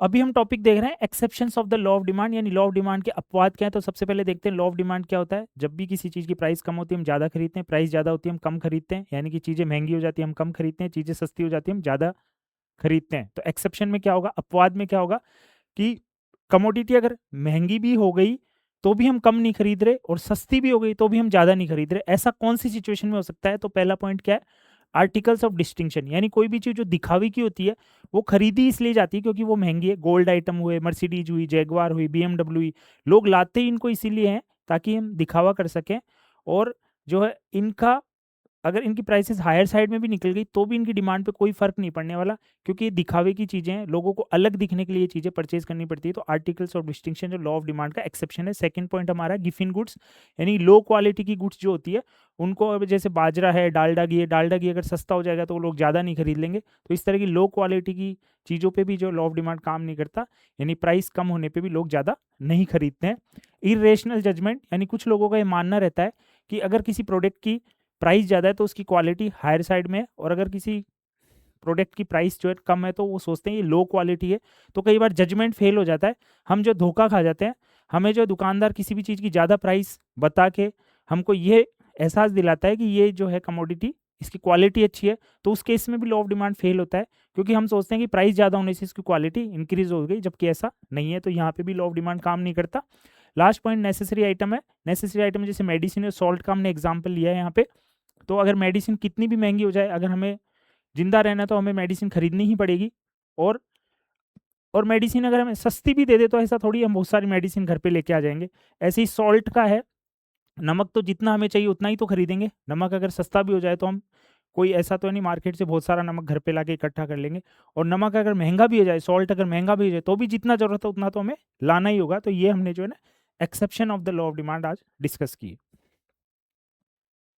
अभी हम टॉपिक देख रहे हैं exceptions of the law of demand, यानी लॉ ऑफ डिमांड के अपवाद क्या है। तो सबसे पहले देखते हैं लॉ ऑफ डिमांड क्या होता है। जब भी किसी चीज़ की प्राइस कम होती है हम ज़्यादा खरीदते हैं, प्राइस ज़्यादा होती है हम कम खरीदते हैं, यानी कि चीज़ें महंगी हो जाती है हम कम खरीदते हैं, चीज़ें सस्ती हो जाती है हम ज़्यादा खरीदते हैं। तो एक्सेप्शन में क्या होगा, अपवाद में क्या होगा कि कमोडिटी अगर महंगी भी हो गई तो भी हम कम नहीं खरीद रहे और सस्ती भी हो गई तो भी हम ज़्यादा नहीं खरीद रहे। ऐसा कौन सी सिचुएशन में हो सकता है। तो पहला पॉइंट क्या है, आर्टिकल्स ऑफ डिस्टिंक्शन, यानी कोई भी चीज़ जो दिखावे की होती है वो खरीदी इसलिए जाती है क्योंकि वो महंगी है। गोल्ड आइटम हुए, मर्सिडीज हुई, जैगवार हुई, BMW हुई, लोग लाते ही इनको इसीलिए हैं ताकि हम दिखावा कर सकें। और जो है इनका अगर इनकी प्राइसेस हायर साइड में भी निकल गई तो भी इनकी डिमांड पे कोई फर्क नहीं पड़ने वाला, क्योंकि ये दिखावे की चीज़ें हैं, लोगों को अलग दिखने के लिए ये चीज़ें परचेज करनी पड़ती है। तो आर्टिकल्स ऑफ डिस्टिंक्शन जो लॉ ऑफ डिमांड का एक्सेप्शन है। सेकंड पॉइंट हमारा है गिफिन गुड्स, यानी लो क्वालिटी की गुड्स जो होती है उनको, अब जैसे बाजरा है, डालडा घी है, डालडा घी अगर सस्ता हो जाएगा तो वो लोग ज़्यादा नहीं खरीद लेंगे। तो इस तरह की लो क्वालिटी की चीज़ों पर भी जो लॉ ऑफ डिमांड काम नहीं करता, यानी प्राइस कम होने पर भी लोग ज़्यादा नहीं खरीदते हैं। इरेशनल जजमेंट, यानी कुछ लोगों का ये मानना रहता है कि अगर किसी प्रोडक्ट की प्राइस ज़्यादा है तो उसकी क्वालिटी हायर साइड में है, और अगर किसी प्रोडक्ट की प्राइस जो है कम है तो वो सोचते हैं ये लो क्वालिटी है। तो कई बार जजमेंट फेल हो जाता है, हम जो धोखा खा जाते हैं। हमें जो दुकानदार किसी भी चीज़ की ज़्यादा प्राइस बता के हमको ये एहसास दिलाता है कि ये जो है कमोडिटी इसकी क्वालिटी अच्छी है, तो उस केस में भी लॉ ऑफ डिमांड फेल होता है, क्योंकि हम सोचते हैं कि प्राइस ज़्यादा होने से इसकी क्वालिटी इंक्रीज हो गई, जबकि ऐसा नहीं है। तो यहाँ पे भी लॉ ऑफ डिमांड काम नहीं करता। लास्ट पॉइंट नेसेसरी आइटम है। नेसेसरी आइटम जैसे मेडिसिन और सॉल्ट का हमने एग्जाम्पल लिया है यहाँ पे। तो अगर मेडिसिन कितनी भी महंगी हो जाए, अगर हमें जिंदा रहना है तो हमें मेडिसिन खरीदनी ही पड़ेगी। और और मेडिसिन अगर हमें सस्ती भी दे दे तो ऐसा थोड़ी हम बहुत सारी मेडिसिन घर पे लेके आ जाएंगे। ऐसे ही सॉल्ट का है, नमक तो जितना हमें चाहिए उतना ही तो खरीदेंगे। नमक अगर सस्ता भी हो जाए तो हम कोई ऐसा तो नहीं मार्केट से बहुत सारा नमक घर पे लाके इकट्ठा कर लेंगे। और नमक अगर महंगा भी हो जाए, सॉल्ट अगर महंगा भी हो जाए तो भी जितना जरूरत है उतना तो हमें लाना ही होगा। तो ये हमने जो है ना exception of the law of demand आज डिस्कस की।